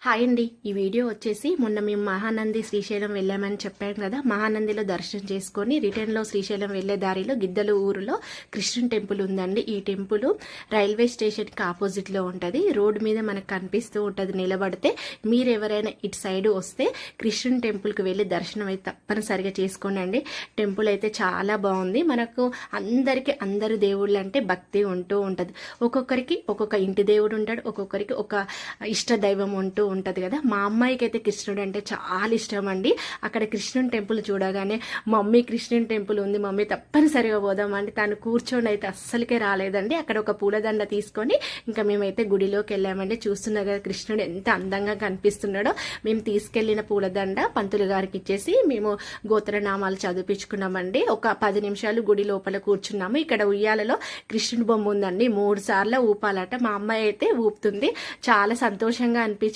Hi అండి. ఈ video వచ్చేసి మొన్న మేము మహానంది శ్రీశైలం వెళ్ళామని చెప్పాను కదా. మహానందిలో దర్శనం చేసుకొని రిటర్న్లో శ్రీశైలం వెళ్ళే దారిలో గిద్దలు ఊరిలో కృష్ణుని టెంపుల్ ఉందండి. ఈ టెంపుల్ రైల్వే స్టేషన్కి ఆపోజిట్లో ఉంటుంది. రోడ్డు మీద మనకు కనిపిస్తూ ఉంటుంది నిలబడితే. మీరు ఎవరైనా ఇటు సైడ్ వస్తే కృష్ణుని టెంపుల్కి వెళ్ళి దర్శనం అయితే తప్పనిసరిగా చేసుకోండి. టెంపుల్ అయితే చాలా బాగుంది. మనకు అందరు దేవుళ్ళు అంటే భక్తి ఉంటూ ఉంటుంది. ఒక్కొక్కరికి ఒక్కొక్క ఇంటి దేవుడు ఉంటాడు, ఒక్కొక్కరికి ఒక ఇష్ట దైవం ఉంటూ ఉంటుంది కదా. మా అమ్మాయికి అయితే కృష్ణుడు అంటే చాలా ఇష్టం అండి. అక్కడ కృష్ణుని టెంపుల్ చూడగానే మమ్మీ కృష్ణుని టెంపుల్ ఉంది మమ్మీ తప్పనిసరిగా పోదామండి. తను కూర్చొని అయితే అస్సలకే రాలేదండి. అక్కడ ఒక పూలదండ తీసుకొని ఇంకా మేమైతే గుడిలోకి వెళ్ళామండి. చూస్తున్నా కదా కృష్ణుడు ఎంత అందంగా కనిపిస్తున్నాడో. మేము తీసుకెళ్లిన పూలదండ పంతులు గారికి ఇచ్చేసి మేము గోత్రనామాలు చదివించుకున్నామండి. ఒక 10 నిమిషాలు గుడి లోపల కూర్చున్నాము. ఇక్కడ ఉయ్యాలలో కృష్ణుడి బొమ్మ ఉందండి. 3 సార్లు ఊపాలట. మా అమ్మాయి అయితే ఊపుతుంది. చాలా సంతోషంగా అనిపించింది.